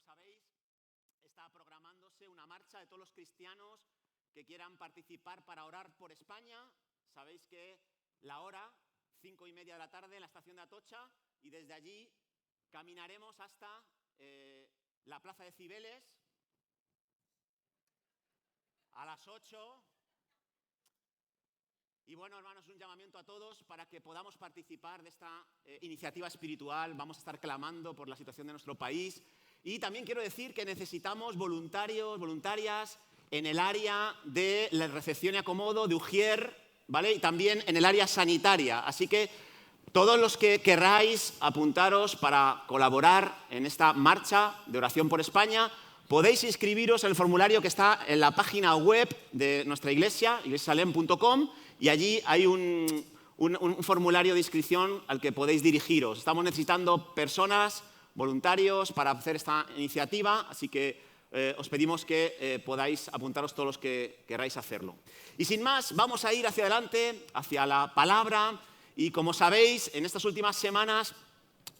sabéis, está programándose una marcha de todos los cristianos que quieran participar para orar por España. Sabéis que la hora, 5:30 de la tarde, en la estación de Atocha, y desde allí caminaremos hasta la plaza de Cibeles a las 8. Y bueno, hermanos, un llamamiento a todos para que podamos participar de esta iniciativa espiritual. Vamos a estar clamando por la situación de nuestro país. Y también quiero decir que necesitamos voluntarios, voluntarias en el área de la recepción y acomodo de Ujier, ¿vale? Y también en el área sanitaria. Así que todos los que querráis apuntaros para colaborar en esta marcha de oración por España, podéis inscribiros en el formulario que está en la página web de nuestra iglesia, iglesiasalem.com, y allí hay un formulario de inscripción al que podéis dirigiros. Estamos necesitando personas, voluntarios, para hacer esta iniciativa, así que os pedimos que podáis apuntaros todos los que queráis hacerlo. Y sin más, vamos a ir hacia adelante, hacia la palabra, y como sabéis, en estas últimas semanas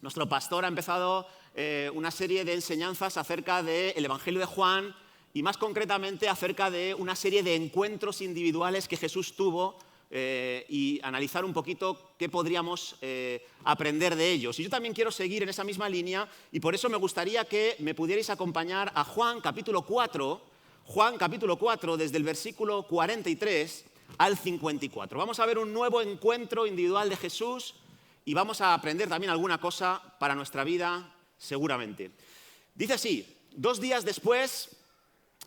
nuestro pastor ha empezado una serie de enseñanzas acerca del Evangelio de Juan y más concretamente acerca de una serie de encuentros individuales que Jesús tuvo y analizar un poquito qué podríamos aprender de ellos. Y yo también quiero seguir en esa misma línea y por eso me gustaría que me pudierais acompañar a Juan capítulo 4, desde el versículo 43 al 54. Vamos a ver un nuevo encuentro individual de Jesús y vamos a aprender también alguna cosa para nuestra vida, seguramente. Dice así: 2 días después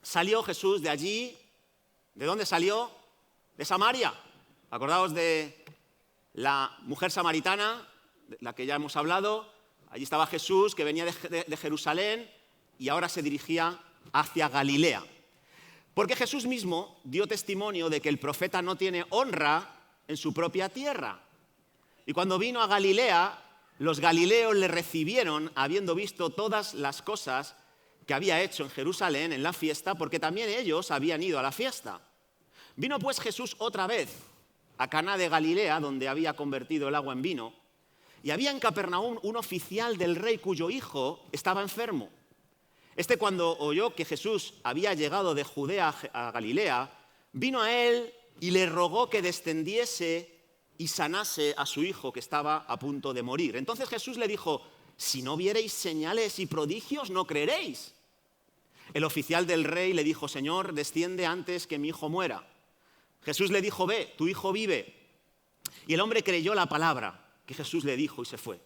salió Jesús de allí. ¿De dónde salió? De Samaria. Acordaos de la mujer samaritana, de la que ya hemos hablado. Allí estaba Jesús, que venía de Jerusalén y ahora se dirigía hacia Galilea. Porque Jesús mismo dio testimonio de que el profeta no tiene honra en su propia tierra. Y cuando vino a Galilea, los galileos le recibieron habiendo visto todas las cosas que había hecho en Jerusalén en la fiesta, porque también ellos habían ido a la fiesta. Vino pues Jesús otra vez a Caná de Galilea, donde había convertido el agua en vino, y había en Capernaum un oficial del rey cuyo hijo estaba enfermo. Este, cuando oyó que Jesús había llegado de Judea a Galilea, vino a él y le rogó que descendiese y sanase a su hijo que estaba a punto de morir. Entonces Jesús le dijo: si no viereis señales y prodigios, no creeréis. El oficial del rey le dijo: Señor, desciende antes que mi hijo muera. Jesús le dijo: ve, tu hijo vive. Y el hombre creyó la palabra que Jesús le dijo y se fue.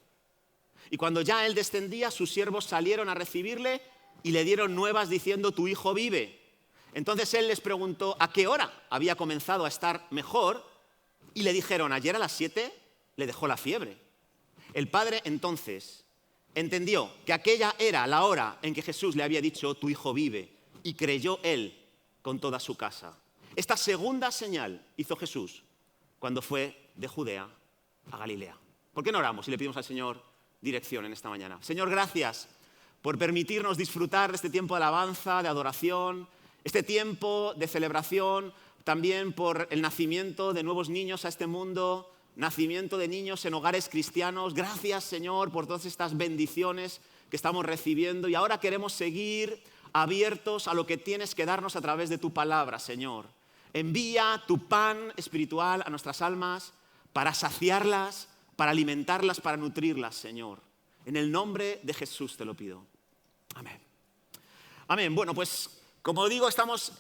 Y cuando ya él descendía, sus siervos salieron a recibirle y le dieron nuevas diciendo: tu hijo vive. Entonces él les preguntó a qué hora había comenzado a estar mejor, y le dijeron: ayer a las 7 le dejó la fiebre. El padre entonces entendió que aquella era la hora en que Jesús le había dicho: tu hijo vive, y creyó él con toda su casa. Esta segunda señal hizo Jesús cuando fue de Judea a Galilea. ¿Por qué no oramos y le pedimos al Señor dirección en esta mañana? Señor, gracias por permitirnos disfrutar de este tiempo de alabanza, de adoración, este tiempo de celebración, también por el nacimiento de nuevos niños a este mundo, nacimiento de niños en hogares cristianos. Gracias, Señor, por todas estas bendiciones que estamos recibiendo, y ahora queremos seguir abiertos a lo que tienes que darnos a través de tu palabra, Señor. Envía tu pan espiritual a nuestras almas para saciarlas, para alimentarlas, para nutrirlas, Señor. En el nombre de Jesús te lo pido. Amén. Amén. Bueno, pues como digo, estamos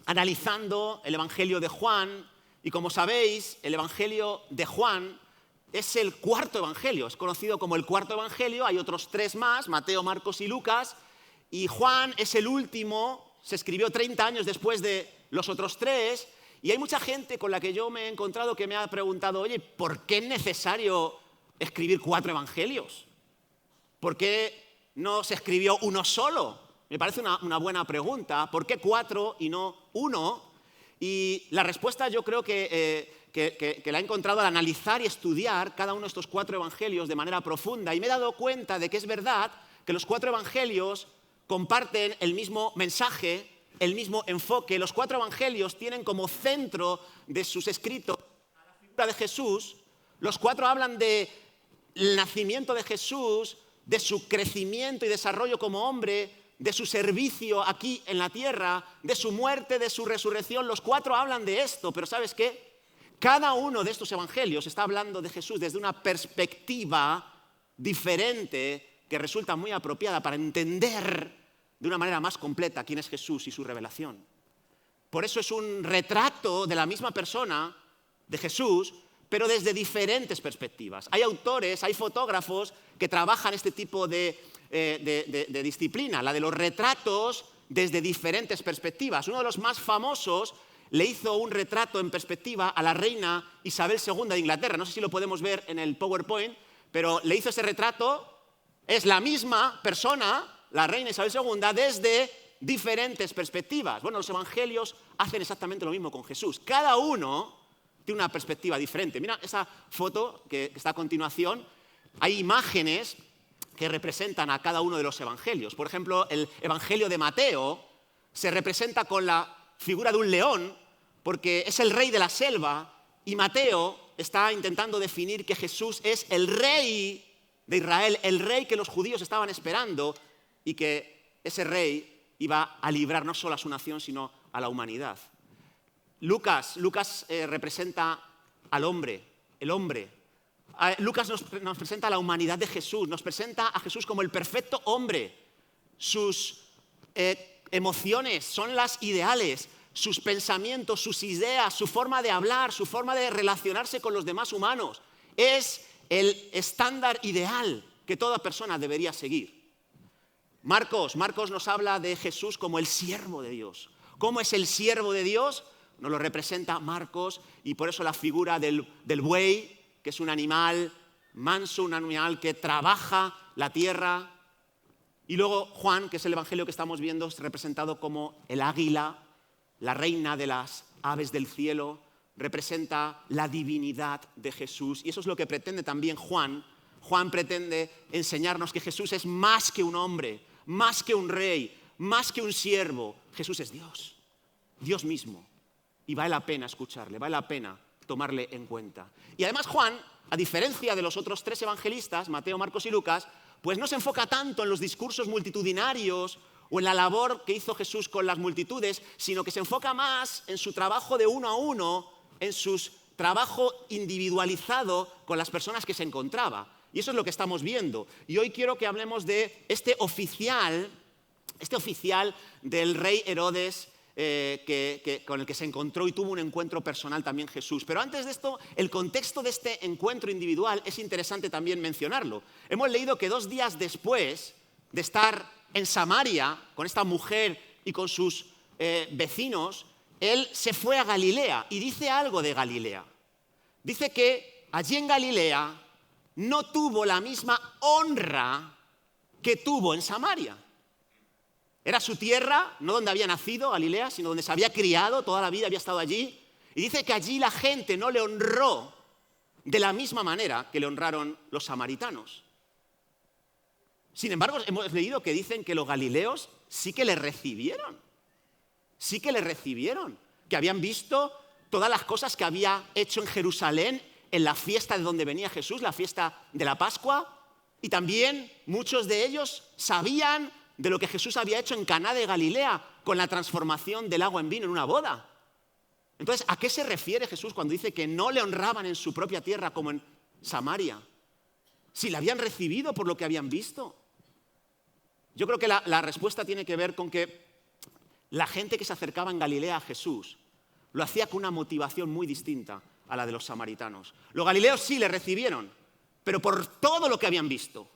analizando el Evangelio de Juan, y como sabéis, el Evangelio de Juan es el cuarto Evangelio, es conocido como el cuarto Evangelio. Hay otros 3 más, Mateo, Marcos y Lucas, y Juan es el último, se escribió 30 años después de los otros 3, y hay mucha gente con la que yo me he encontrado que me ha preguntado: oye, ¿por qué es necesario escribir 4 evangelios? ¿Por qué no se escribió uno solo? Me parece una buena pregunta. ¿Por qué 4 y no 1? Y la respuesta yo creo que la he encontrado al analizar y estudiar cada uno de estos 4 evangelios de manera profunda, y me he dado cuenta de que es verdad que los 4 evangelios comparten el mismo mensaje, el mismo enfoque. Los 4 evangelios tienen como centro de sus escritos a la figura de Jesús. Los 4 hablan del nacimiento de Jesús, de su crecimiento y desarrollo como hombre, de su servicio aquí en la tierra, de su muerte, de su resurrección. Los 4 hablan de esto, pero ¿sabes qué? Cada uno de estos evangelios está hablando de Jesús desde una perspectiva diferente que resulta muy apropiada para entender de una manera más completa quién es Jesús y su revelación. Por eso es un retrato de la misma persona, de Jesús, pero desde diferentes perspectivas. Hay autores, hay fotógrafos que trabajan este tipo de disciplina, la de los retratos desde diferentes perspectivas. Uno de los más famosos le hizo un retrato en perspectiva a la reina Isabel II de Inglaterra. No sé si lo podemos ver en el PowerPoint, pero le hizo ese retrato. Es la misma persona, la reina Isabel II, desde diferentes perspectivas. Bueno, los evangelios hacen exactamente lo mismo con Jesús. Cada uno tiene una perspectiva diferente. Mira esa foto que está a continuación. Hay imágenes que representan a cada uno de los evangelios. Por ejemplo, el evangelio de Mateo se representa con la figura de un león porque es el rey de la selva y Mateo está intentando definir que Jesús es el rey de Israel, el rey que los judíos estaban esperando y que ese rey iba a librar no solo a su nación sino a la humanidad. Lucas representa al hombre, el hombre. Lucas nos presenta a la humanidad de Jesús, nos presenta a Jesús como el perfecto hombre. Sus emociones son las ideales, sus pensamientos, sus ideas, su forma de hablar, su forma de relacionarse con los demás humanos. Es el estándar ideal que toda persona debería seguir. Marcos nos habla de Jesús como el siervo de Dios. ¿Cómo es el siervo de Dios? Nos lo representa Marcos y por eso la figura del buey, que es un animal manso, un animal que trabaja la tierra. Y luego Juan, que es el evangelio que estamos viendo, es representado como el águila, la reina de las aves del cielo, representa la divinidad de Jesús. Y eso es lo que pretende también Juan. Juan pretende enseñarnos que Jesús es más que un hombre, más que un rey, más que un siervo. Jesús es Dios, Dios mismo. Y vale la pena escucharle, vale la pena tomarle en cuenta. Y además Juan, a diferencia de los otros 3 evangelistas, Mateo, Marcos y Lucas, pues no se enfoca tanto en los discursos multitudinarios o en la labor que hizo Jesús con las multitudes, sino que se enfoca más en su trabajo de uno a uno, en su trabajo individualizado con las personas que se encontraba. Y eso es lo que estamos viendo. Y hoy quiero que hablemos de este oficial del rey Herodes, con el que se encontró y tuvo un encuentro personal también Jesús. Pero antes de esto, el contexto de este encuentro individual es interesante también mencionarlo. Hemos leído que 2 días después de estar en Samaria con esta mujer y con sus vecinos, él se fue a Galilea y dice algo de Galilea. Dice que allí en Galilea no tuvo la misma honra que tuvo en Samaria. Era su tierra, no donde había nacido, Galilea, sino donde se había criado, toda la vida había estado allí. Y dice que allí la gente no le honró de la misma manera que le honraron los samaritanos. Sin embargo, hemos leído que dicen que los galileos sí que le recibieron. Sí que le recibieron. Que habían visto todas las cosas que había hecho en Jerusalén en la fiesta de donde venía Jesús, la fiesta de la Pascua. Y también muchos de ellos sabían de lo que Jesús había hecho en Caná de Galilea con la transformación del agua en vino en una boda. Entonces, ¿a qué se refiere Jesús cuando dice que no le honraban en su propia tierra como en Samaria? Si le habían recibido por lo que habían visto. Yo creo que la respuesta tiene que ver con que la gente que se acercaba en Galilea a Jesús lo hacía con una motivación muy distinta a la de los samaritanos. Los galileos sí le recibieron, pero por todo lo que habían visto,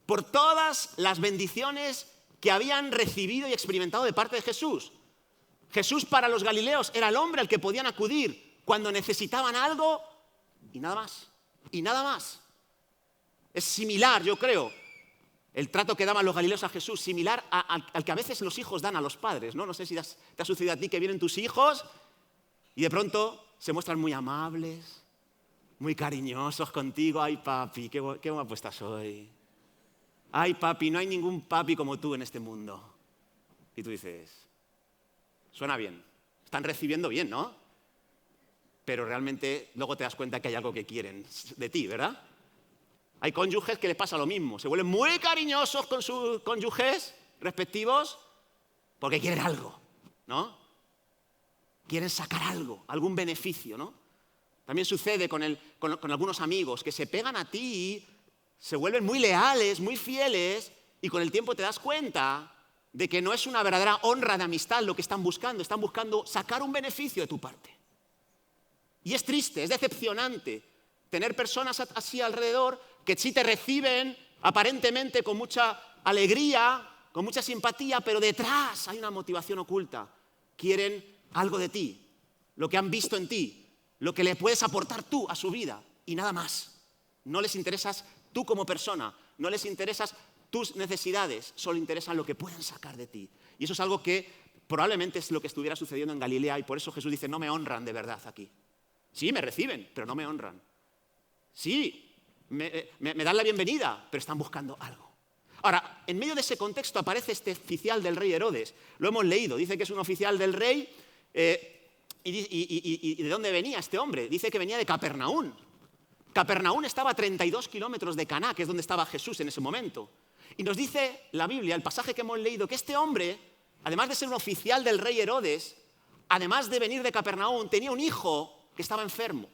por todas las bendiciones que habían recibido y experimentado de parte de Jesús. Jesús para los galileos era el hombre al que podían acudir cuando necesitaban algo y nada más. Y nada más. Es similar, yo creo, el trato que daban los galileos a Jesús, similar al que a veces los hijos dan a los padres, ¿no? No sé si te ha sucedido a ti que vienen tus hijos y de pronto se muestran muy amables, muy cariñosos contigo. Ay, papi, qué guapo estás hoy. Ay, papi, no hay ningún papi como tú en este mundo. Y tú dices, suena bien, están recibiendo bien, ¿no? Pero realmente luego te das cuenta que hay algo que quieren de ti, ¿verdad? Hay cónyuges que les pasa lo mismo. Se vuelven muy cariñosos con sus cónyuges respectivos porque quieren algo, ¿no? Quieren sacar algo, algún beneficio, ¿no? También sucede con algunos amigos que se pegan a ti, se vuelven muy leales, muy fieles, y con el tiempo te das cuenta de que no es una verdadera honra de amistad lo que están buscando sacar un beneficio de tu parte. Y es triste, es decepcionante tener personas así alrededor que sí te reciben aparentemente con mucha alegría, con mucha simpatía, pero detrás hay una motivación oculta. Quieren algo de ti, lo que han visto en ti, lo que le puedes aportar tú a su vida y nada más. No les interesas tú como persona, no les interesas tus necesidades, solo interesan lo que pueden sacar de ti. Y eso es algo que probablemente es lo que estuviera sucediendo en Galilea y por eso Jesús dice, no me honran de verdad aquí. Sí, me reciben, pero no me honran. Sí, me dan la bienvenida, pero están buscando algo. Ahora, en medio de ese contexto aparece este oficial del rey Herodes. Lo hemos leído, dice que es un oficial del rey. ¿Y de dónde venía este hombre? Dice que venía de Capernaum. Capernaum estaba a 32 kilómetros de Caná, que es donde estaba Jesús en ese momento. Y nos dice la Biblia, el pasaje que hemos leído, que este hombre, además de ser un oficial del rey Herodes, además de venir de Capernaum, tenía un hijo que estaba enfermo.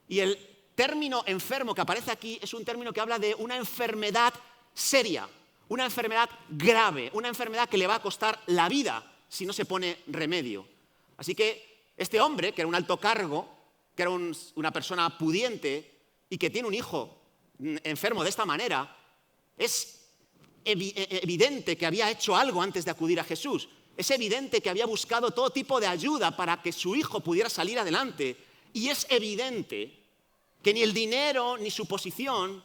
Y el término enfermo que aparece aquí es un término que habla de una enfermedad seria, una enfermedad grave, una enfermedad que le va a costar la vida si no se pone remedio. Así que este hombre, que era un alto cargo, que era una persona pudiente y que tiene un hijo enfermo de esta manera, es evidente que había hecho algo antes de acudir a Jesús. Es evidente que había buscado todo tipo de ayuda para que su hijo pudiera salir adelante. Y es evidente que ni el dinero ni su posición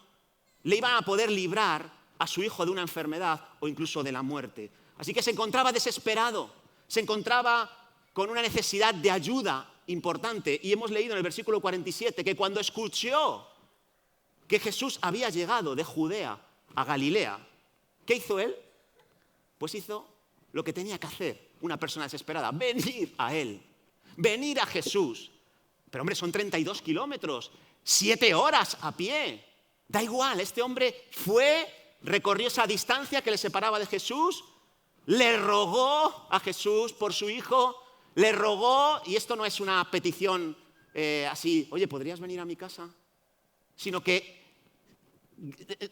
le iban a poder librar a su hijo de una enfermedad o incluso de la muerte. Así que se encontraba desesperado, se encontraba con una necesidad de ayuda importante. Y hemos leído en el versículo 47 que cuando escuchó que Jesús había llegado de Judea a Galilea, ¿qué hizo él? Pues hizo lo que tenía que hacer una persona desesperada, venir a él, venir a Jesús. Pero hombre, son 32 kilómetros, 7 horas a pie. Da igual, este hombre recorrió esa distancia que le separaba de Jesús, le rogó a Jesús por su hijo, le rogó, y esto no es una petición así, oye, ¿podrías venir a mi casa? Sino que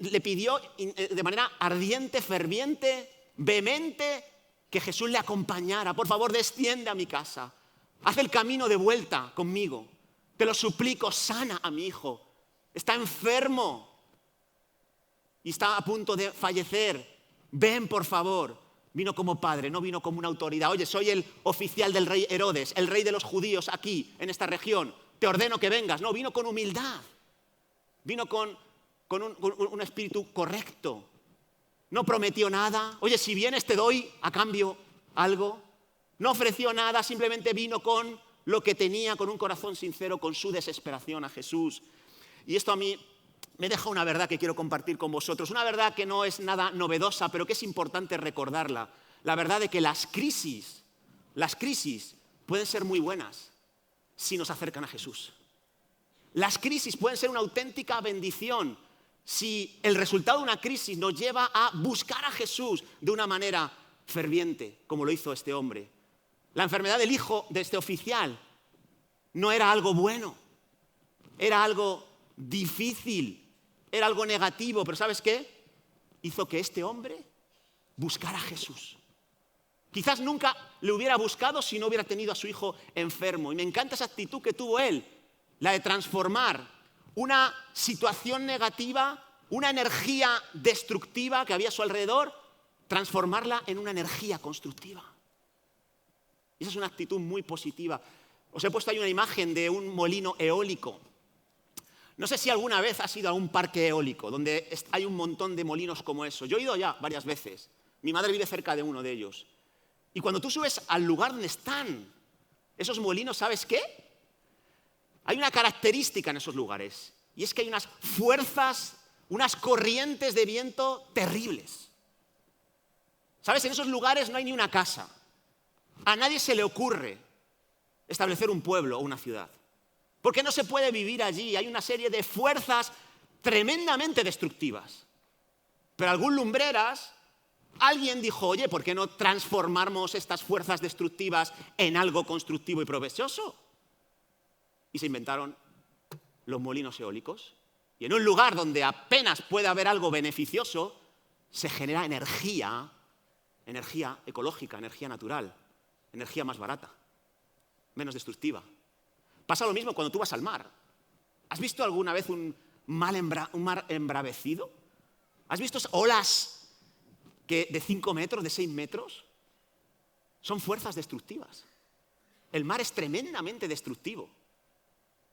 le pidió de manera ardiente, ferviente, vehemente, que Jesús le acompañara. Por favor, desciende a mi casa, haz el camino de vuelta conmigo, te lo suplico, sana a mi hijo, está enfermo y está a punto de fallecer, ven por favor. Vino como padre, no vino como una autoridad. Oye, soy el oficial del rey Herodes, el rey de los judíos aquí, en esta región. Te ordeno que vengas. No, vino con humildad. Vino con un espíritu correcto. No prometió nada. Oye, si vienes te doy a cambio algo. No ofreció nada, simplemente vino con lo que tenía, con un corazón sincero, con su desesperación a Jesús. Y esto a mí me deja una verdad que quiero compartir con vosotros, una verdad que no es nada novedosa, pero que es importante recordarla. La verdad de que las crisis pueden ser muy buenas si nos acercan a Jesús. Las crisis pueden ser una auténtica bendición si el resultado de una crisis nos lleva a buscar a Jesús de una manera ferviente, como lo hizo este hombre. La enfermedad del hijo de este oficial no era algo bueno, era algo difícil, era algo negativo, pero ¿sabes qué? Hizo que este hombre buscara a Jesús. Quizás nunca le hubiera buscado si no hubiera tenido a su hijo enfermo. Y me encanta esa actitud que tuvo él, la de transformar una situación negativa, una energía destructiva que había a su alrededor, transformarla en una energía constructiva. Y esa es una actitud muy positiva. Os he puesto ahí una imagen de un molino eólico. No sé si alguna vez has ido a un parque eólico, donde hay un montón de molinos como eso. Yo he ido ya varias veces. Mi madre vive cerca de uno de ellos. Y cuando tú subes al lugar donde están esos molinos, ¿sabes qué? Hay una característica en esos lugares. Y es que hay unas fuerzas, unas corrientes de viento terribles. ¿Sabes? En esos lugares no hay ni una casa. A nadie se le ocurre establecer un pueblo o una ciudad. Porque no se puede vivir allí. Hay una serie de fuerzas tremendamente destructivas. Pero algún lumbreras, alguien dijo, oye, ¿por qué no transformamos estas fuerzas destructivas en algo constructivo y provechoso? Y se inventaron los molinos eólicos. Y en un lugar donde apenas puede haber algo beneficioso, se genera energía ecológica, energía natural, energía más barata, menos destructiva. Pasa lo mismo cuando tú vas al mar. ¿Has visto alguna vez un mar embravecido? ¿Has visto olas de 5 metros, de 6 metros? Son fuerzas destructivas. El mar es tremendamente destructivo.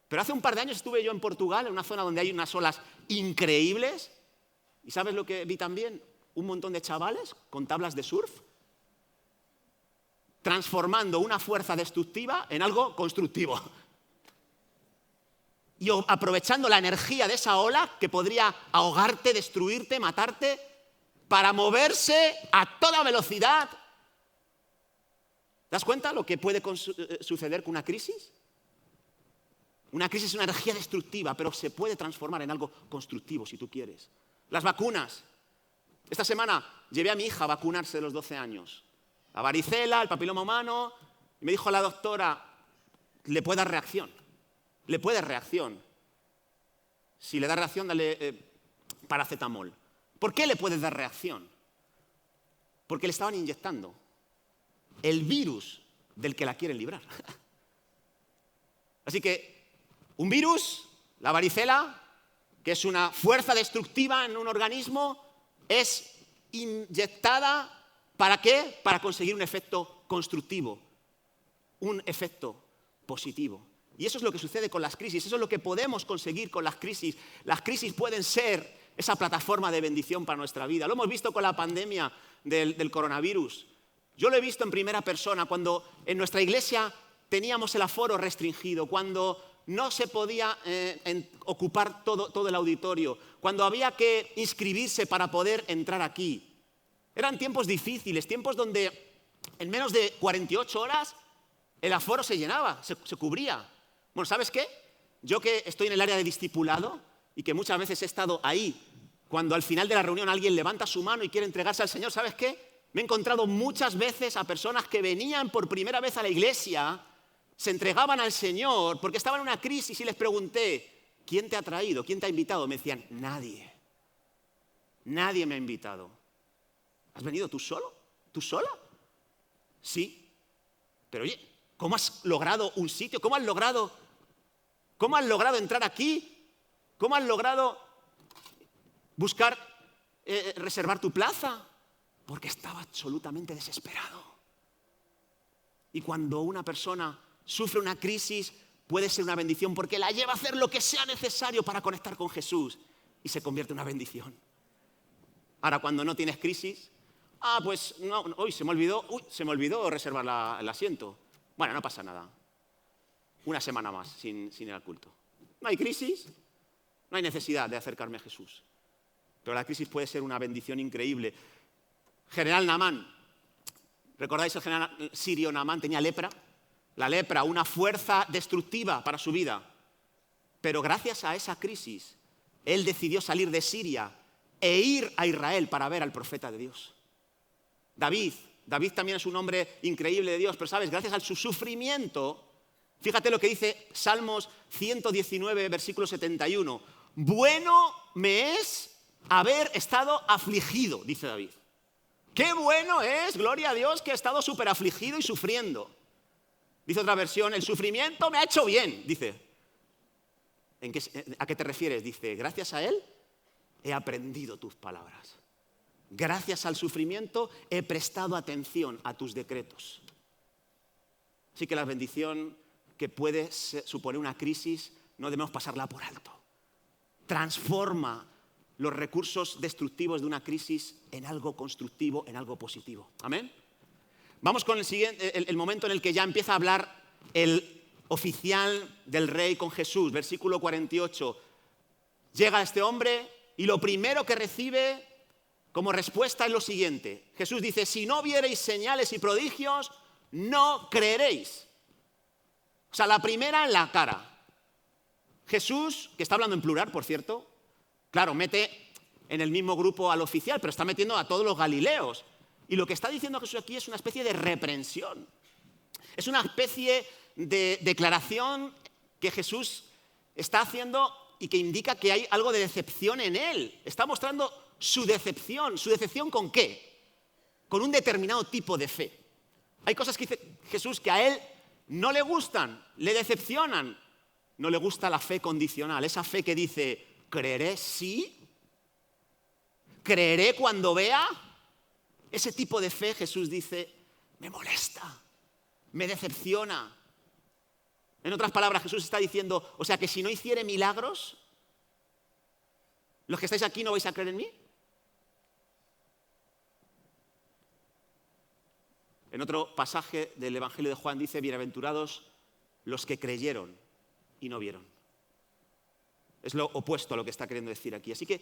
Pero hace un par de años estuve yo en Portugal, en una zona donde hay unas olas increíbles. ¿Y sabes lo que vi también? Un montón de chavales con tablas de surf, transformando una fuerza destructiva en algo constructivo. Y aprovechando la energía de esa ola que podría ahogarte, destruirte, matarte, para moverse a toda velocidad. ¿Te das cuenta lo que puede suceder con una crisis? Una crisis es una energía destructiva, pero se puede transformar en algo constructivo si tú quieres. Las vacunas. Esta semana llevé a mi hija a vacunarse de los 12 años. La varicela, el papiloma humano. Y me dijo la doctora, le puede dar reacción. Le puede dar reacción. Si le da reacción, dale paracetamol. ¿Por qué le puede dar reacción? Porque le estaban inyectando el virus del que la quieren librar. Así que un virus, la varicela, que es una fuerza destructiva en un organismo, es inyectada, ¿para qué? Para conseguir un efecto constructivo, un efecto positivo. Y eso es lo que sucede con las crisis, eso es lo que podemos conseguir con las crisis. Las crisis pueden ser esa plataforma de bendición para nuestra vida. Lo hemos visto con la pandemia del coronavirus. Yo lo he visto en primera persona cuando en nuestra iglesia teníamos el aforo restringido, cuando no se podía ocupar todo el auditorio, cuando había que inscribirse para poder entrar aquí. Eran tiempos difíciles, tiempos donde en menos de 48 horas el aforo se llenaba, se cubría. Bueno, ¿sabes qué? Yo que estoy en el área de discipulado y que muchas veces he estado ahí, cuando al final de la reunión alguien levanta su mano y quiere entregarse al Señor, ¿sabes qué? Me he encontrado muchas veces a personas que venían por primera vez a la iglesia, se entregaban al Señor porque estaban en una crisis y les pregunté, ¿quién te ha traído? ¿Quién te ha invitado? Me decían, nadie. Nadie me ha invitado. ¿Has venido tú solo? ¿Tú sola? Sí. Pero oye, ¿cómo has logrado un sitio? ¿Cómo has logrado entrar aquí? ¿Cómo has logrado buscar, reservar tu plaza? Porque estaba absolutamente desesperado. Y cuando una persona sufre una crisis, puede ser una bendición porque la lleva a hacer lo que sea necesario para conectar con Jesús y se convierte en una bendición. Ahora, cuando no tienes crisis, pues no, hoy se me olvidó reservar el asiento. Bueno, no pasa nada. Una semana más sin ir al culto. No hay crisis, no hay necesidad de acercarme a Jesús. Pero la crisis puede ser una bendición increíble. General Naamán, ¿recordáis el general sirio Naamán? Tenía lepra. La lepra, una fuerza destructiva para su vida. Pero gracias a esa crisis, él decidió salir de Siria e ir a Israel para ver al profeta de Dios. David también es un hombre increíble de Dios, pero sabes, gracias a su sufrimiento, fíjate lo que dice Salmos 119, versículo 71. Bueno me es haber estado afligido, dice David. Qué bueno es, gloria a Dios, que he estado súper afligido y sufriendo. Dice otra versión, el sufrimiento me ha hecho bien, dice. ¿A qué te refieres? Dice, gracias a él he aprendido tus palabras. Gracias al sufrimiento he prestado atención a tus decretos. Así que la bendición que puede suponer una crisis no debemos pasarla por alto. Transforma los recursos destructivos de una crisis en algo constructivo, en algo positivo. ¿Amén? Vamos con el momento en el que ya empieza a hablar el oficial del rey con Jesús. Versículo 48. Llega este hombre y lo primero que recibe como respuesta es lo siguiente. Jesús dice, si no viereis señales y prodigios, no creeréis. O sea, la primera en la cara. Jesús, que está hablando en plural, por cierto, Claro, mete en el mismo grupo al oficial, pero está metiendo a todos los galileos. Y lo que está diciendo Jesús aquí es una especie de reprensión. Es una especie de declaración que Jesús está haciendo y que indica que hay algo de decepción en él. Está mostrando su decepción. ¿Su decepción con qué? Con un determinado tipo de fe. Hay cosas que dice Jesús que a él no le gustan, le decepcionan. No le gusta la fe condicional, esa fe que dice, ¿creeré sí? ¿Creeré cuando vea? Ese tipo de fe, Jesús dice, me molesta, me decepciona. En otras palabras, Jesús está diciendo, o sea que si no hiciere milagros, los que estáis aquí no vais a creer en mí. En otro pasaje del Evangelio de Juan dice, bienaventurados los que creyeron y no vieron. Es lo opuesto a lo que está queriendo decir aquí. Así que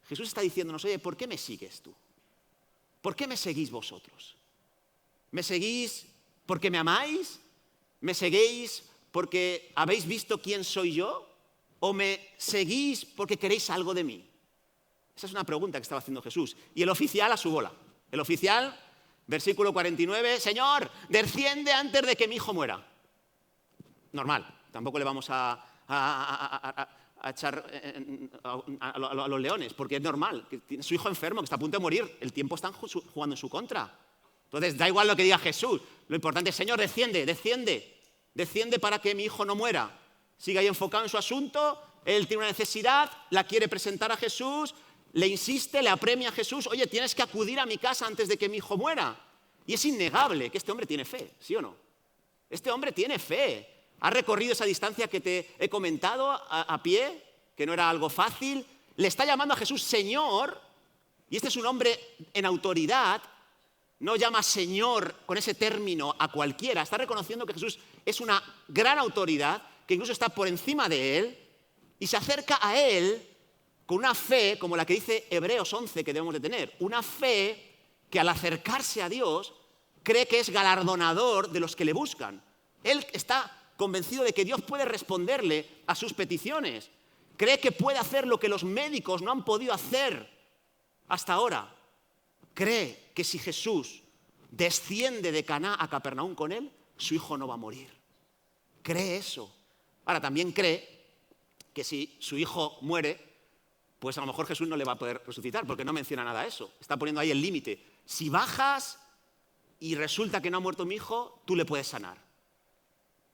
Jesús está diciéndonos, oye, ¿por qué me sigues tú? ¿Por qué me seguís vosotros? ¿Me seguís porque me amáis? ¿Me seguís porque habéis visto quién soy yo? ¿O me seguís porque queréis algo de mí? Esa es una pregunta que estaba haciendo Jesús. Y el oficial a su bola. El oficial, versículo 49, Señor, desciende antes de que mi hijo muera. Normal, tampoco le vamos a echar a los leones, porque es normal, que tiene su hijo enfermo, que está a punto de morir, el tiempo está jugando en su contra. Entonces da igual lo que diga Jesús, lo importante es, Señor, desciende para que mi hijo no muera. Sigue ahí enfocado en su asunto, él tiene una necesidad, la quiere presentar a Jesús, le insiste, le apremia a Jesús, oye, tienes que acudir a mi casa antes de que mi hijo muera. Y es innegable que este hombre tiene fe, ¿sí o no? Este hombre tiene fe. Ha recorrido esa distancia que te he comentado a pie, que no era algo fácil. Le está llamando a Jesús Señor, y este es un hombre en autoridad. No llama Señor con ese término a cualquiera. Está reconociendo que Jesús es una gran autoridad, que incluso está por encima de él, y se acerca a él con una fe como la que dice Hebreos 11 que debemos de tener. Una fe que al acercarse a Dios cree que es galardonador de los que le buscan. Él está convencido de que Dios puede responderle a sus peticiones. Cree que puede hacer lo que los médicos no han podido hacer hasta ahora. Cree que si Jesús desciende de Caná a Capernaum con él, su hijo no va a morir. Cree eso. Ahora, también cree que si su hijo muere, pues a lo mejor Jesús no le va a poder resucitar, porque no menciona nada de eso. Está poniendo ahí el límite. Si bajas y resulta que no ha muerto mi hijo, tú le puedes sanar.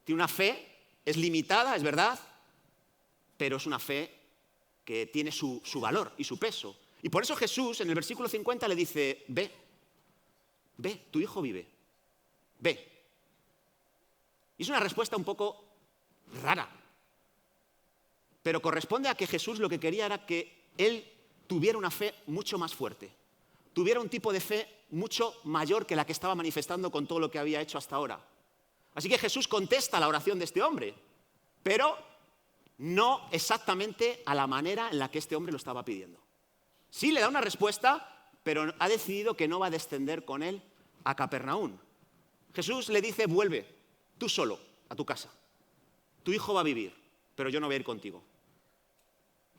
Tiene una fe, es limitada, es verdad, pero es una fe que tiene su valor y su peso. Y por eso Jesús en el versículo 50 le dice, ve, tu hijo vive, ve. Y es una respuesta un poco rara, pero corresponde a que Jesús lo que quería era que él tuviera una fe mucho más fuerte, tuviera un tipo de fe mucho mayor que la que estaba manifestando con todo lo que había hecho hasta ahora. Así que Jesús contesta la oración de este hombre, pero no exactamente a la manera en la que este hombre lo estaba pidiendo. Sí, le da una respuesta, pero ha decidido que no va a descender con él a Capernaum. Jesús le dice, vuelve, tú solo, a tu casa. Tu hijo va a vivir, pero yo no voy a ir contigo.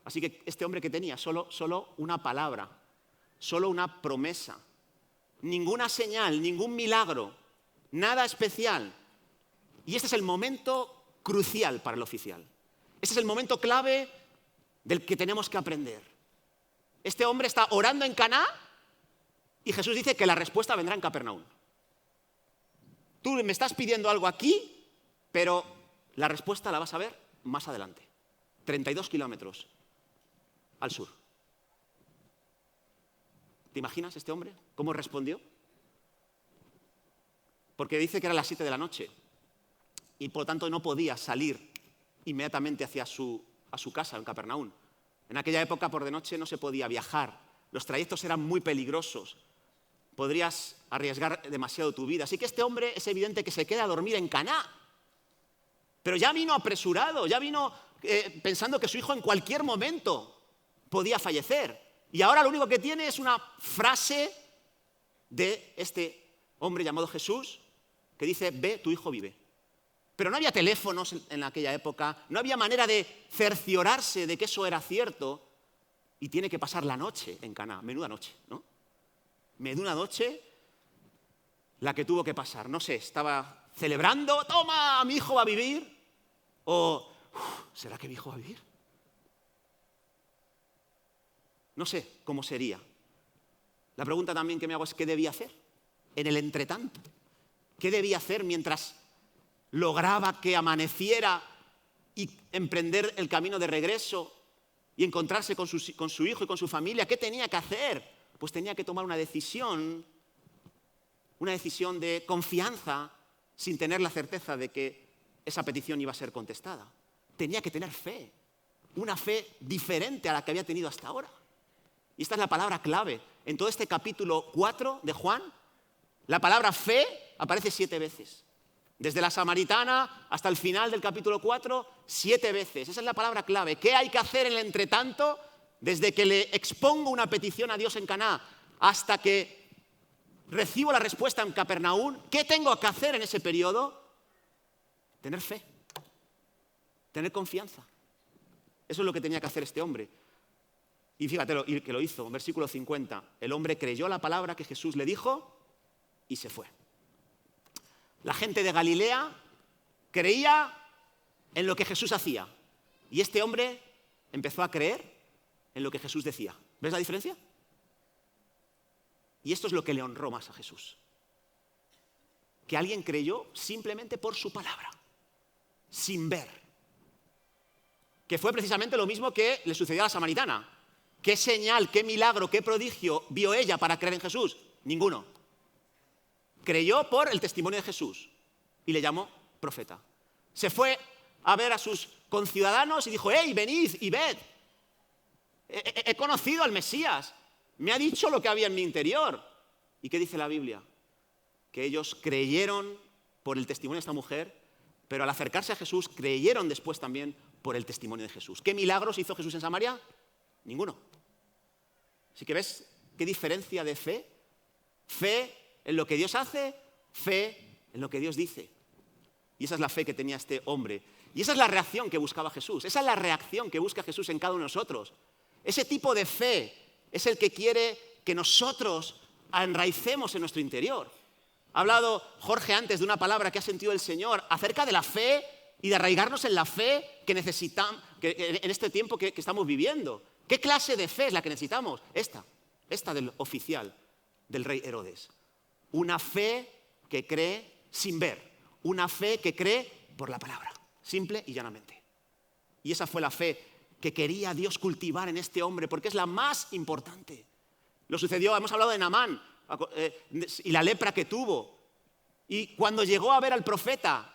Así que este hombre que tenía solo una palabra, solo una promesa, ninguna señal, ningún milagro, nada especial. Y este es el momento crucial para el oficial. Este es el momento clave del que tenemos que aprender. Este hombre está orando en Caná y Jesús dice que la respuesta vendrá en Capernaum. Tú me estás pidiendo algo aquí, pero la respuesta la vas a ver más adelante. 32 kilómetros al sur. ¿Te imaginas este hombre? ¿Cómo respondió? Porque dice que era las 7 de la noche. Y por lo tanto no podía salir inmediatamente hacia a su casa en Capernaum. En aquella época por de noche no se podía viajar, los trayectos eran muy peligrosos, podrías arriesgar demasiado tu vida. Así que este hombre es evidente que se queda a dormir en Caná, pero ya vino apresurado, ya vino pensando que su hijo en cualquier momento podía fallecer. Y ahora lo único que tiene es una frase de este hombre llamado Jesús que dice, ve, tu hijo vive. Pero no había teléfonos en aquella época, no había manera de cerciorarse de que eso era cierto. y tiene que pasar la noche en Caná. Menuda noche, ¿no? Menuda noche la que tuvo que pasar. No sé, estaba celebrando, ¡toma, mi hijo va a vivir! O, ¿será que mi hijo va a vivir? No sé cómo sería. La pregunta también que me hago es, ¿qué debía hacer en el entretanto? ¿Qué debía hacer mientras lograba que amaneciera y emprender el camino de regreso y encontrarse con su hijo y con su familia? ¿Qué tenía que hacer? Pues tenía que tomar una decisión de confianza sin tener la certeza de que esa petición iba a ser contestada. Tenía que tener fe, una fe diferente a la que había tenido hasta ahora. Y esta es la palabra clave. En todo este capítulo 4 de Juan, la palabra fe aparece 7 veces. Desde la samaritana hasta el final del capítulo 4, 7 veces. Esa es la palabra clave. ¿Qué hay que hacer en el entretanto? Desde que le expongo una petición a Dios en Caná hasta que recibo la respuesta en Capernaum, ¿qué tengo que hacer en ese periodo? Tener fe, tener confianza. Eso es lo que tenía que hacer este hombre. Y fíjate que lo hizo, en versículo 50. El hombre creyó la palabra que Jesús le dijo y se fue. La gente de Galilea creía en lo que Jesús hacía. Y este hombre empezó a creer en lo que Jesús decía. ¿Ves la diferencia? Y esto es lo que le honró más a Jesús. Que alguien creyó simplemente por su palabra, sin ver. Que fue precisamente lo mismo que le sucedió a la samaritana. ¿Qué señal, qué milagro, qué prodigio vio ella para creer en Jesús? Ninguno. Creyó por el testimonio de Jesús y le llamó profeta. Se fue a ver a sus conciudadanos y dijo, ¡hey, venid y ved! He conocido al Mesías. Me ha dicho lo que había en mi interior. ¿Y qué dice la Biblia? Que ellos creyeron por el testimonio de esta mujer, pero al acercarse a Jesús creyeron después también por el testimonio de Jesús. ¿Qué milagros hizo Jesús en Samaria? Ninguno. Así que ves qué diferencia de fe. Fe en lo que Dios hace, fe en lo que Dios dice. Y esa es la fe que tenía este hombre. Y esa es la reacción que buscaba Jesús. Esa es la reacción que busca Jesús en cada uno de nosotros. Ese tipo de fe es el que quiere que nosotros enraicemos en nuestro interior. Ha hablado Jorge antes de una palabra que ha sentido el Señor acerca de la fe y de arraigarnos en la fe que necesitamos en este tiempo que estamos viviendo. ¿Qué clase de fe es la que necesitamos? Esta del oficial, del rey Herodes. Una fe que cree sin ver. Una fe que cree por la palabra, simple y llanamente. Y esa fue la fe que quería Dios cultivar en este hombre, porque es la más importante. Lo sucedió, hemos hablado de Naamán y la lepra que tuvo. Y cuando llegó a ver al profeta,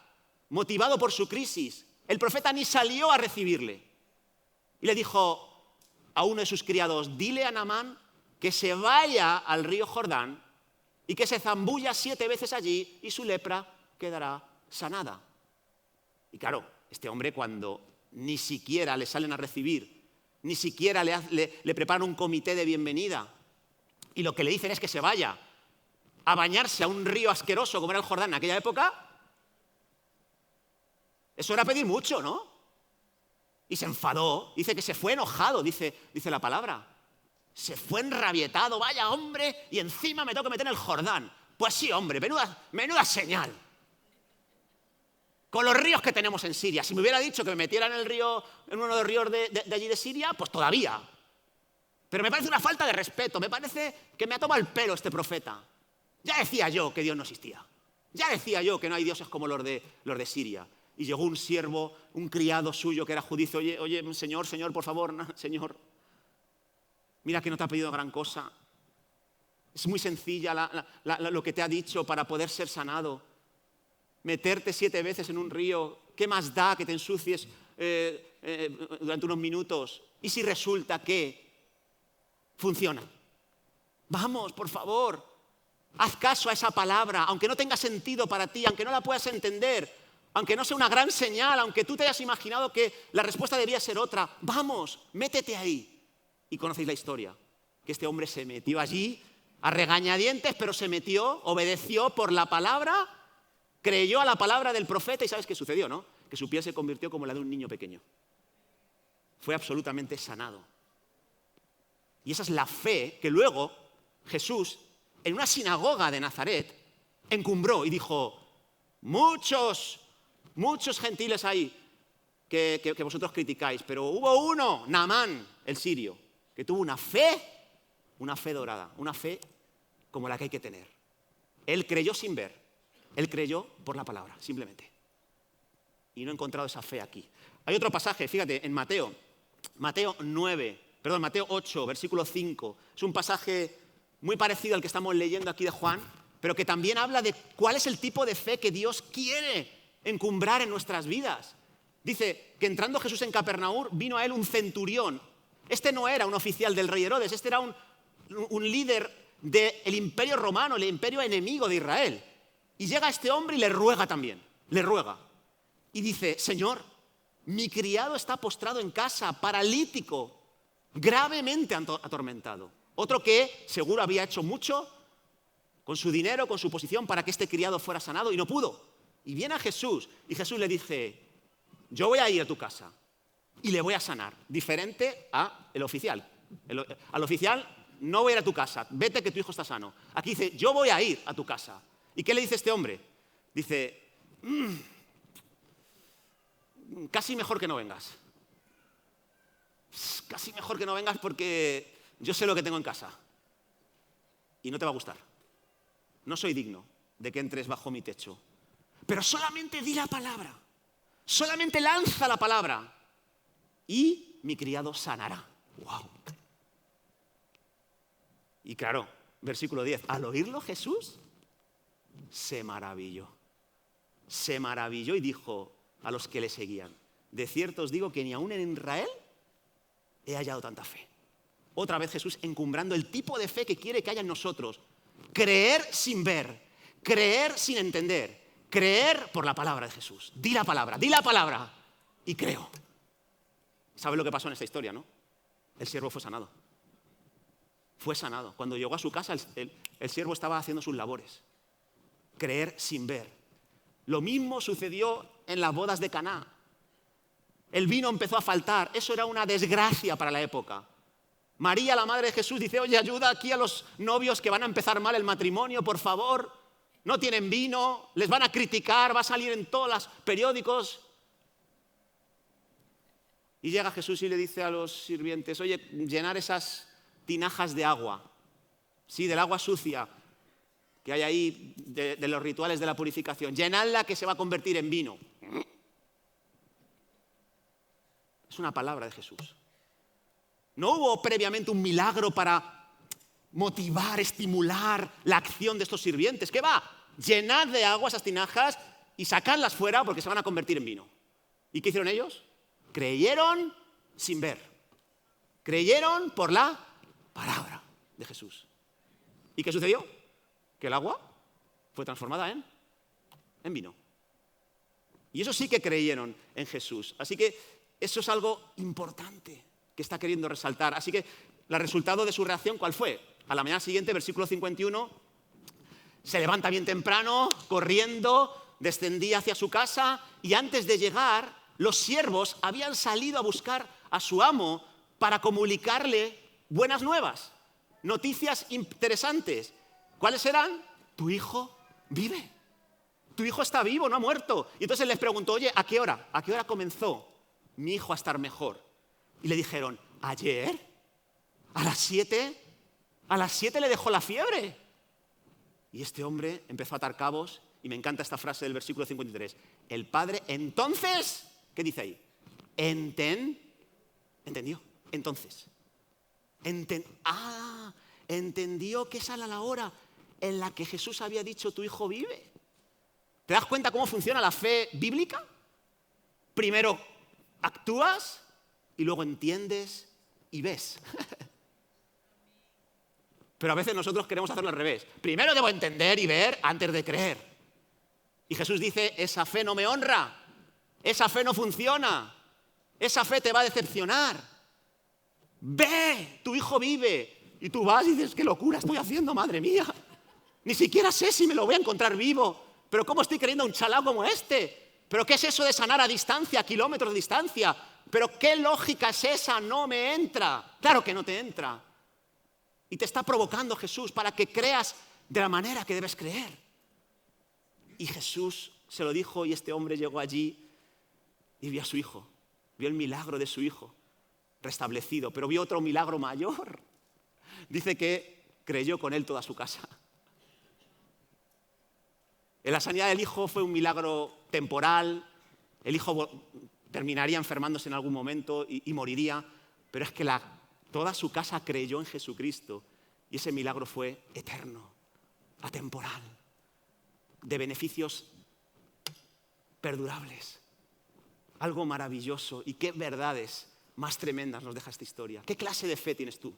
motivado por su crisis, el profeta ni salió a recibirle. Y le dijo a uno de sus criados, dile a Naamán que se vaya al río Jordán y que se zambulla 7 veces allí y su lepra quedará sanada. Y claro, este hombre cuando ni siquiera le salen a recibir, ni siquiera le preparan un comité de bienvenida y lo que le dicen es que se vaya a bañarse a un río asqueroso como era el Jordán en aquella época, eso era pedir mucho, ¿no? Y se enfadó, dice que se fue enojado, dice la palabra. Se fue enrabietado, vaya hombre, y encima me tengo que meter en el Jordán. Pues sí, hombre, menuda señal. Con los ríos que tenemos en Siria. Si me hubiera dicho que me metiera en uno de los ríos de allí de Siria, pues todavía. Pero me parece una falta de respeto, me parece que me ha tomado el pelo este profeta. Ya decía yo que Dios no existía. Ya decía yo que no hay dioses como los de Siria. Y llegó un siervo, un criado suyo que era judío, oye, señor, por favor, no, señor. Mira que no te ha pedido gran cosa. Es muy sencilla lo que te ha dicho para poder ser sanado. Meterte 7 veces en un río, ¿qué más da que te ensucies durante unos minutos? ¿Y si resulta que funciona? Vamos, por favor, haz caso a esa palabra, aunque no tenga sentido para ti, aunque no la puedas entender, aunque no sea una gran señal, aunque tú te hayas imaginado que la respuesta debía ser otra. Vamos, métete ahí. Y conocéis la historia, que este hombre se metió allí a regañadientes, pero se metió, obedeció por la palabra, creyó a la palabra del profeta y ¿sabes qué sucedió, no? Que su piel se convirtió como la de un niño pequeño. Fue absolutamente sanado. Y esa es la fe que luego Jesús, en una sinagoga de Nazaret, encumbró y dijo, muchos gentiles hay que vosotros criticáis, pero hubo uno, Naamán, el sirio, que tuvo una fe dorada, una fe como la que hay que tener. Él creyó sin ver, él creyó por la palabra, simplemente. Y no he encontrado esa fe aquí. Hay otro pasaje, fíjate, en Mateo 8, versículo 5. Es un pasaje muy parecido al que estamos leyendo aquí de Juan, pero que también habla de cuál es el tipo de fe que Dios quiere encumbrar en nuestras vidas. Dice que entrando Jesús en Capernaum, vino a él un centurión. Este no era un oficial del rey Herodes, este era un líder del imperio romano, el imperio enemigo de Israel. Y llega este hombre y le ruega también, le ruega. Y dice, Señor, mi criado está postrado en casa, paralítico, gravemente atormentado. Otro que seguro había hecho mucho con su dinero, con su posición, para que este criado fuera sanado y no pudo. Y viene a Jesús y Jesús le dice, yo voy a ir a tu casa y le voy a sanar, diferente al oficial. Al oficial, no voy a ir a tu casa, vete que tu hijo está sano. Aquí dice, yo voy a ir a tu casa. ¿Y qué le dice este hombre? Dice, casi mejor que no vengas. Casi mejor que no vengas porque yo sé lo que tengo en casa y no te va a gustar. No soy digno de que entres bajo mi techo. Pero solamente di la palabra. Solamente lanza la palabra. Y mi criado sanará. ¡Wow! Y claro, versículo 10. Al oírlo Jesús se maravilló. Se maravilló y dijo a los que le seguían, de cierto os digo que ni aún en Israel he hallado tanta fe. Otra vez Jesús encumbrando el tipo de fe que quiere que haya en nosotros. Creer sin ver, creer sin entender, creer por la palabra de Jesús. Di la palabra y creo. ¿Sabes lo que pasó en esta historia, no? El siervo fue sanado. Fue sanado. Cuando llegó a su casa, el siervo estaba haciendo sus labores. Creer sin ver. Lo mismo sucedió en las bodas de Caná. El vino empezó a faltar. Eso era una desgracia para la época. María, la madre de Jesús, dice, oye, ayuda aquí a los novios que van a empezar mal el matrimonio, por favor. No tienen vino, les van a criticar, va a salir en todos los periódicos. Y llega Jesús y le dice a los sirvientes, oye, llenar esas tinajas de agua, sí, del agua sucia que hay ahí de los rituales de la purificación. Llenadla que se va a convertir en vino. Es una palabra de Jesús. No hubo previamente un milagro para motivar, estimular la acción de estos sirvientes. ¿Qué va? Llenad de agua esas tinajas y sacadlas fuera porque se van a convertir en vino. ¿Y qué hicieron ellos? Creyeron sin ver. Creyeron por la palabra de Jesús. ¿Y qué sucedió? Que el agua fue transformada en vino. Y eso sí que creyeron en Jesús. Así que eso es algo importante que está queriendo resaltar. Así que el resultado de su reacción, ¿cuál fue? A la mañana siguiente, versículo 51, se levanta bien temprano, corriendo, descendía hacia su casa y antes de llegar, los siervos habían salido a buscar a su amo para comunicarle buenas nuevas, noticias interesantes. ¿Cuáles eran? Tu hijo vive. Tu hijo está vivo, no ha muerto. Y entonces les preguntó, oye, ¿a qué hora? ¿A qué hora comenzó mi hijo a estar mejor? Y le dijeron, ayer, a las 7 le dejó la fiebre. Y este hombre empezó a atar cabos, y me encanta esta frase del versículo 53. El padre entonces, ¿qué dice ahí? Entendió, entonces. Entendió que esa era la hora en la que Jesús había dicho, tu hijo vive. ¿Te das cuenta cómo funciona la fe bíblica? Primero actúas y luego entiendes y ves. Pero a veces nosotros queremos hacerlo al revés. Primero debo entender y ver antes de creer. Y Jesús dice, esa fe no me honra, esa fe no funciona, esa fe te va a decepcionar. Ve, tu hijo vive. Y tú vas y dices, qué locura estoy haciendo, madre mía. Ni siquiera sé si me lo voy a encontrar vivo. Pero ¿cómo estoy creyendo a un chalao como este? ¿Pero qué es eso de sanar a distancia, a kilómetros de distancia? ¿Pero qué lógica es esa? No me entra. Claro que no te entra. Y te está provocando Jesús para que creas de la manera que debes creer. Y Jesús se lo dijo y este hombre llegó allí y vio a su hijo. Vio el milagro de su hijo restablecido, pero vio otro milagro mayor. Dice que creyó con él toda su casa. En la sanidad del hijo fue un milagro temporal. El hijo terminaría enfermándose en algún momento y moriría, pero es que toda su casa creyó en Jesucristo y ese milagro fue eterno, atemporal, de beneficios perdurables. Algo maravilloso. ¿Y qué verdades más tremendas nos deja esta historia? ¿Qué clase de fe tienes tú?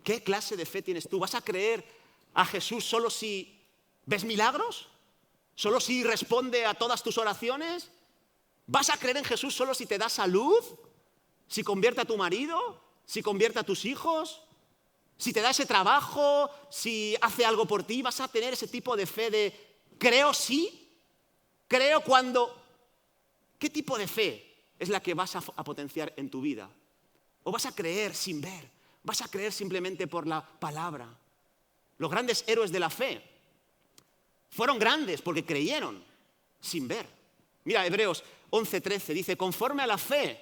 ¿Qué clase de fe tienes tú? ¿Vas a creer a Jesús solo si ves milagros? ¿Solo si responde a todas tus oraciones? ¿Vas a creer en Jesús solo si te da salud? ¿Si convierte a tu marido? ¿Si convierte a tus hijos? ¿Si te da ese trabajo? ¿Si hace algo por ti? ¿Vas a tener ese tipo de fe de creo sí? ¿Creo cuando? ¿Qué tipo de fe es la que vas a potenciar en tu vida? ¿O vas a creer sin ver? ¿Vas a creer simplemente por la palabra? Los grandes héroes de la fe fueron grandes porque creyeron sin ver. Mira, Hebreos 11:13 dice, conforme a la fe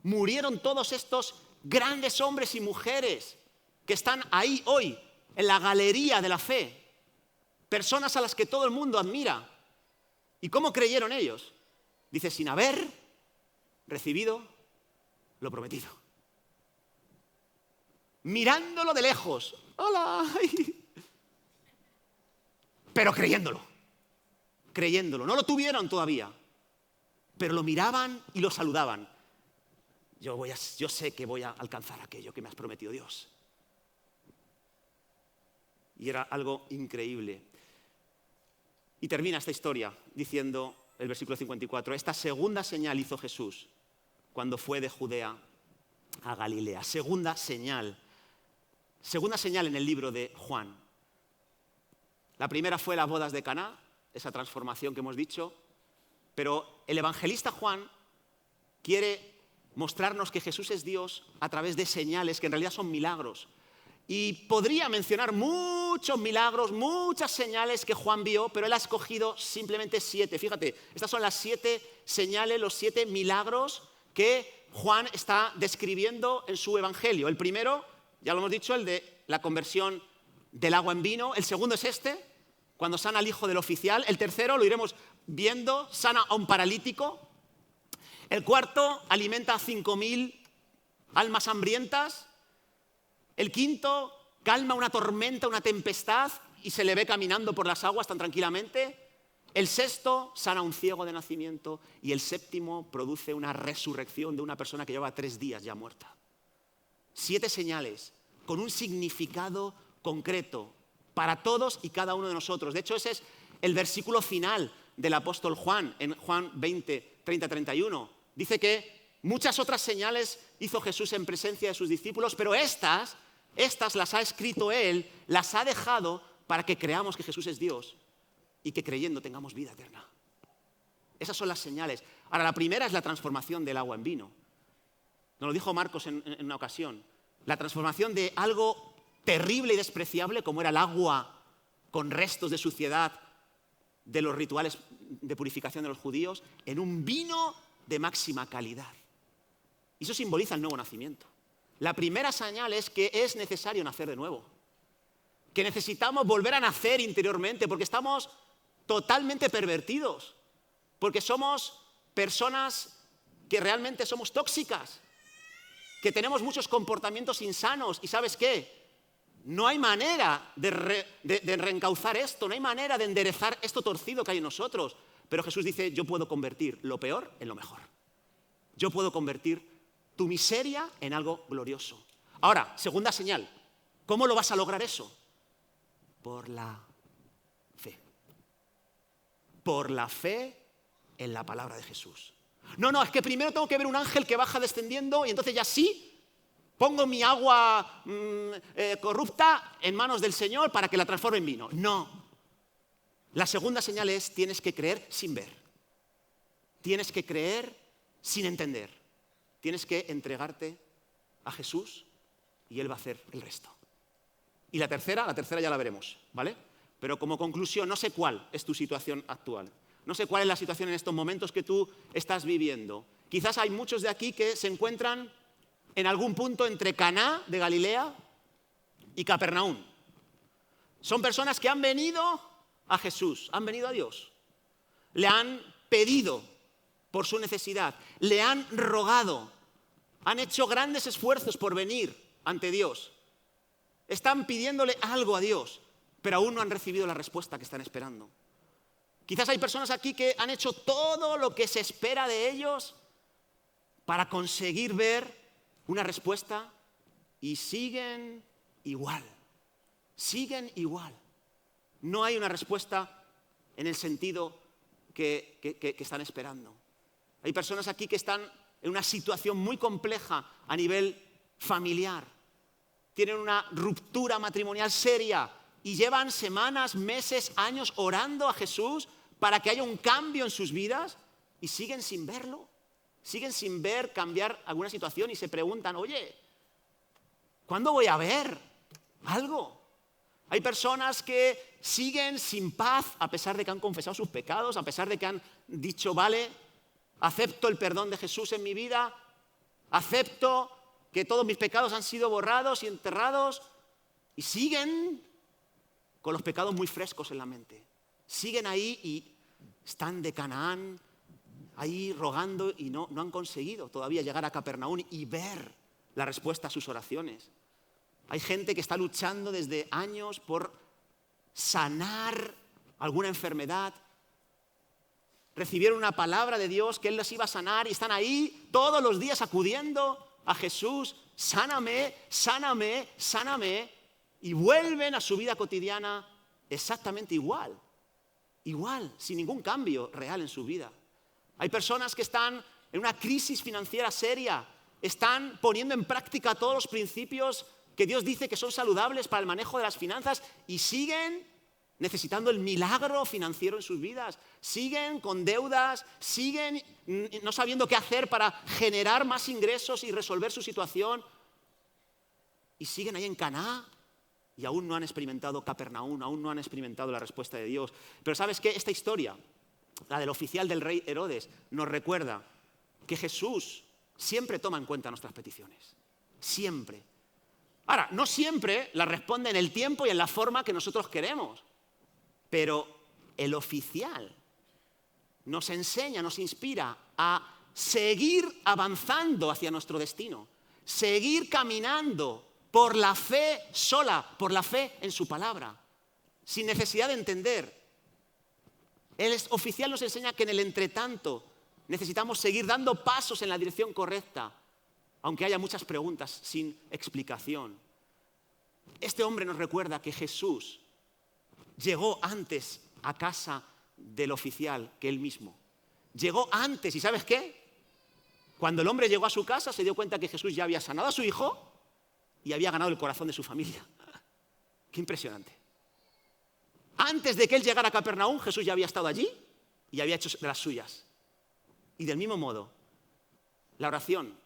murieron todos estos grandes hombres y mujeres que están ahí hoy, en la galería de la fe. Personas a las que todo el mundo admira. ¿Y cómo creyeron ellos? Dice, sin haber recibido lo prometido. Mirándolo de lejos. ¡Hola! Pero creyéndolo. Creyéndolo. No lo tuvieron todavía. Pero lo miraban y lo saludaban. Yo sé que voy a alcanzar aquello que me has prometido, Dios. Y era algo increíble. Y termina esta historia diciendo el versículo 54, esta segunda señal hizo Jesús cuando fue de Judea a Galilea. Segunda señal en el libro de Juan. La primera fue las bodas de Caná, esa transformación que hemos dicho, pero el evangelista Juan quiere mostrarnos que Jesús es Dios a través de señales que en realidad son milagros. Y podría mencionar muchos milagros, muchas señales que Juan vio, pero él ha escogido simplemente 7. Fíjate, estas son las 7 señales, los 7 milagros que Juan está describiendo en su evangelio. El primero, ya lo hemos dicho, el de la conversión del agua en vino. El segundo es este, cuando sana al hijo del oficial. El tercero, lo iremos viendo, sana a un paralítico. El cuarto, alimenta a 5.000 almas hambrientas. El quinto, calma una tormenta, una tempestad y se le ve caminando por las aguas tan tranquilamente. El sexto, sana a un ciego de nacimiento. Y el séptimo, produce una resurrección de una persona que lleva 3 días ya muerta. 7 señales con un significado concreto para todos y cada uno de nosotros. De hecho, ese es el versículo final del apóstol Juan, en Juan 20, 30, 31. Dice que muchas otras señales hizo Jesús en presencia de sus discípulos, pero estas las ha escrito Él, las ha dejado para que creamos que Jesús es Dios y que creyendo tengamos vida eterna. Esas son las señales. Ahora, la primera es la transformación del agua en vino. Nos lo dijo Marcos en una ocasión. La transformación de algo terrible y despreciable, como era el agua con restos de suciedad de los rituales de purificación de los judíos, en un vino de máxima calidad. Y eso simboliza el nuevo nacimiento. La primera señal es que es necesario nacer de nuevo. Que necesitamos volver a nacer interiormente porque estamos totalmente pervertidos. Porque somos personas que realmente somos tóxicas. Que tenemos muchos comportamientos insanos. ¿Y sabes qué? No hay manera de reencauzar esto. No hay manera de enderezar esto torcido que hay en nosotros. Pero Jesús dice, yo puedo convertir lo peor en lo mejor. Yo puedo convertir tu miseria en algo glorioso. Ahora, segunda señal. ¿Cómo lo vas a lograr eso? Por la fe. Por la fe en la palabra de Jesús. No, es que primero tengo que ver un ángel que baja descendiendo y entonces ya sí pongo mi agua corrupta en manos del Señor para que la transforme en vino. No. La segunda señal es tienes que creer sin ver. Tienes que creer sin entender. Tienes que entregarte a Jesús y Él va a hacer el resto. Y la tercera ya la veremos, ¿vale? Pero como conclusión, no sé cuál es tu situación actual. No sé cuál es la situación en estos momentos que tú estás viviendo. Quizás hay muchos de aquí que se encuentran en algún punto entre Caná de Galilea y Capernaum. Son personas que han venido a Jesús, han venido a Dios. Le han pedido por su necesidad, le han rogado, han hecho grandes esfuerzos por venir ante Dios. Están pidiéndole algo a Dios, pero aún no han recibido la respuesta que están esperando. Quizás hay personas aquí que han hecho todo lo que se espera de ellos para conseguir ver una respuesta y siguen igual. Siguen igual. No hay una respuesta en el sentido que están esperando. Hay personas aquí que están en una situación muy compleja a nivel familiar. Tienen una ruptura matrimonial seria y llevan semanas, meses, años orando a Jesús para que haya un cambio en sus vidas y siguen sin verlo. Siguen sin ver cambiar alguna situación y se preguntan, oye, ¿cuándo voy a ver algo? Hay personas que siguen sin paz a pesar de que han confesado sus pecados, a pesar de que han dicho, vale, acepto el perdón de Jesús en mi vida, acepto que todos mis pecados han sido borrados y enterrados, y siguen con los pecados muy frescos en la mente. Siguen ahí y están de Canaán, ahí rogando y no han conseguido todavía llegar a Capernaum y ver la respuesta a sus oraciones. Hay gente que está luchando desde años por sanar alguna enfermedad. Recibieron una palabra de Dios que Él les iba a sanar y están ahí todos los días acudiendo a Jesús, sáname, sáname, sáname, y vuelven a su vida cotidiana exactamente igual, sin ningún cambio real en su vida. Hay personas que están en una crisis financiera seria, están poniendo en práctica todos los principios que Dios dice que son saludables para el manejo de las finanzas y siguen necesitando el milagro financiero en sus vidas, siguen con deudas, siguen no sabiendo qué hacer para generar más ingresos y resolver su situación y siguen ahí en Caná y aún no han experimentado Capernaum, aún no han experimentado la respuesta de Dios. Pero ¿sabes qué? Esta historia, la del oficial del rey Herodes, nos recuerda que Jesús siempre toma en cuenta nuestras peticiones, siempre. Ahora, no siempre las responde en el tiempo y en la forma que nosotros queremos. Pero el oficial nos enseña, nos inspira a seguir avanzando hacia nuestro destino, seguir caminando por la fe sola, por la fe en su palabra, sin necesidad de entender. El oficial nos enseña que en el entretanto necesitamos seguir dando pasos en la dirección correcta, aunque haya muchas preguntas sin explicación. Este hombre nos recuerda que Jesús llegó antes a casa del oficial que él mismo. Llegó antes, ¿y sabes qué? Cuando el hombre llegó a su casa se dio cuenta que Jesús ya había sanado a su hijo y había ganado el corazón de su familia. Qué impresionante. Antes de que él llegara a Capernaum, Jesús ya había estado allí y había hecho de las suyas. Y del mismo modo, la oración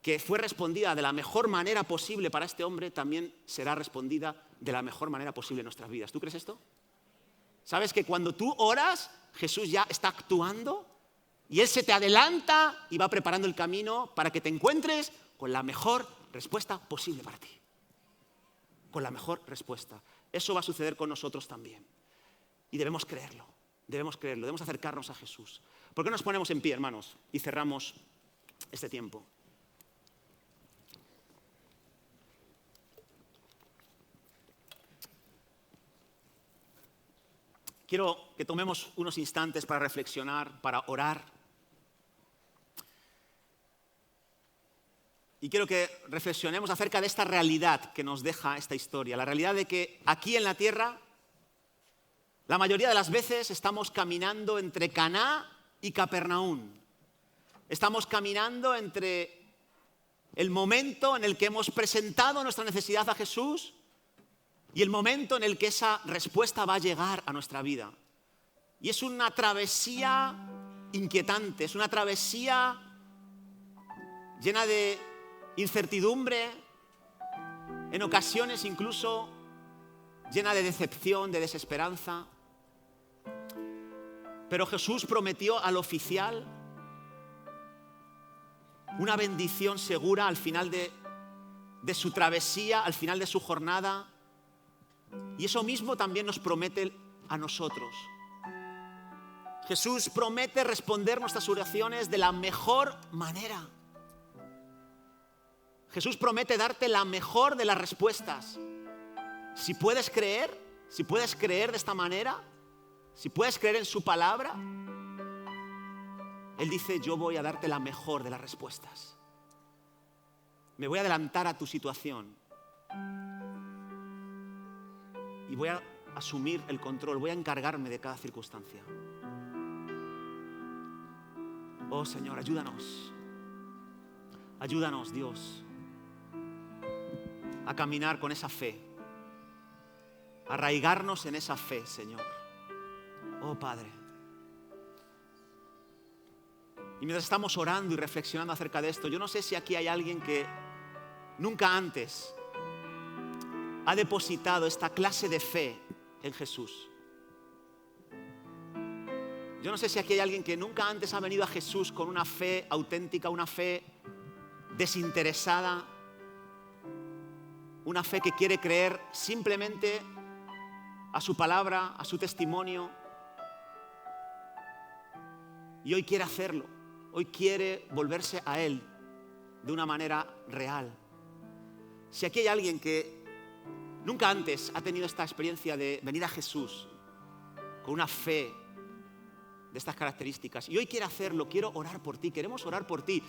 que fue respondida de la mejor manera posible para este hombre, también será respondida de la mejor manera posible en nuestras vidas. ¿Tú crees esto? ¿Sabes que cuando tú oras, Jesús ya está actuando y Él se te adelanta y va preparando el camino para que te encuentres con la mejor respuesta posible para ti? Con la mejor respuesta. Eso va a suceder con nosotros también. Y debemos creerlo, debemos acercarnos a Jesús. ¿Por qué nos ponemos en pie, hermanos, y cerramos este tiempo? Quiero que tomemos unos instantes para reflexionar, para orar. Y quiero que reflexionemos acerca de esta realidad que nos deja esta historia. La realidad de que aquí en la tierra, la mayoría de las veces estamos caminando entre Caná y Capernaum. Estamos caminando entre el momento en el que hemos presentado nuestra necesidad a Jesús y el momento en el que esa respuesta va a llegar a nuestra vida. Y es una travesía inquietante, es una travesía llena de incertidumbre, en ocasiones incluso llena de decepción, de desesperanza. Pero Jesús prometió al oficial una bendición segura al final de su travesía, al final de su jornada. Y eso mismo también nos promete a nosotros. Jesús promete responder nuestras oraciones de la mejor manera. Jesús promete darte la mejor de las respuestas. Si puedes creer de esta manera, si puedes creer en su palabra, Él dice, yo voy a darte la mejor de las respuestas. Me voy a adelantar a tu situación y voy a asumir el control, voy a encargarme de cada circunstancia. Oh Señor, ayúdanos. Ayúdanos, Dios, a caminar con esa fe, a arraigarnos en esa fe, Señor. Oh Padre. Y mientras estamos orando y reflexionando acerca de esto, yo no sé si aquí hay alguien que nunca antes ha depositado esta clase de fe en Jesús. Yo no sé si aquí hay alguien que nunca antes ha venido a Jesús con una fe auténtica, una fe desinteresada, una fe que quiere creer simplemente a su palabra, a su testimonio. Y hoy quiere hacerlo, hoy quiere volverse a Él de una manera real. Si aquí hay alguien que nunca antes ha tenido esta experiencia de venir a Jesús con una fe de estas características y hoy quiere hacerlo, quiero orar por ti, queremos orar por ti.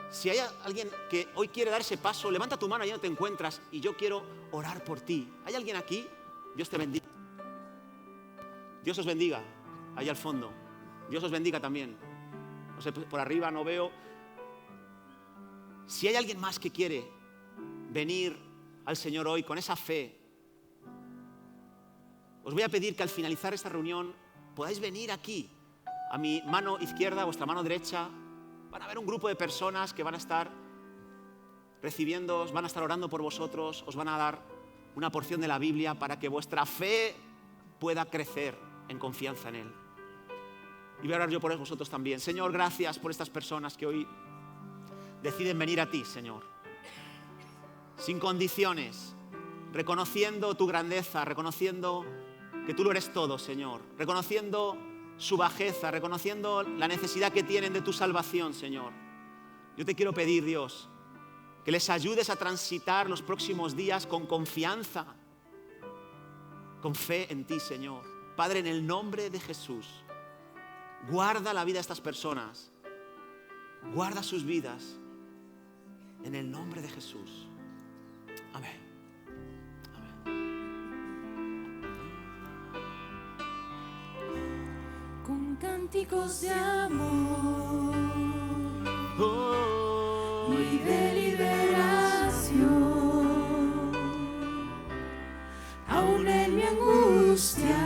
Si hay alguien que hoy quiere dar ese paso, levanta tu mano allá donde te encuentras y yo quiero orar por ti. ¿Hay alguien aquí? Dios te bendiga. Dios os bendiga, ahí al fondo. Dios os bendiga también. No sé, por arriba no veo. Si hay alguien más que quiere venir al Señor hoy con esa fe, os voy a pedir que al finalizar esta reunión podáis venir aquí. A mi mano izquierda, a vuestra mano derecha, van a haber un grupo de personas que van a estar recibiéndoos, van a estar orando por vosotros, os van a dar una porción de la Biblia para que vuestra fe pueda crecer en confianza en Él. Y voy a orar yo por vosotros también. Señor, gracias por estas personas que hoy deciden venir a ti, Señor. Sin condiciones, reconociendo tu grandeza, reconociendo que tú lo eres todo, Señor. Reconociendo su bajeza, reconociendo la necesidad que tienen de tu salvación, Señor. Yo te quiero pedir, Dios, que les ayudes a transitar los próximos días con confianza, con fe en ti, Señor. Padre, en el nombre de Jesús, guarda la vida de estas personas, guarda sus vidas, en el nombre de Jesús. Amén. Con cánticos de amor y de liberación, aún en mi angustia,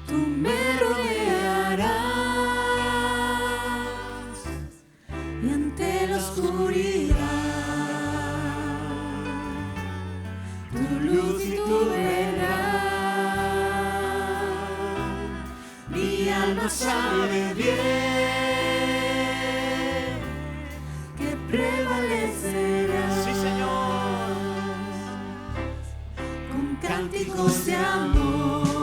tú me rodearás y ante la oscuridad, tu luz y tu verdad. Mi alma sabe bien que prevalecerá. Sí, Señor. Con cánticos de amor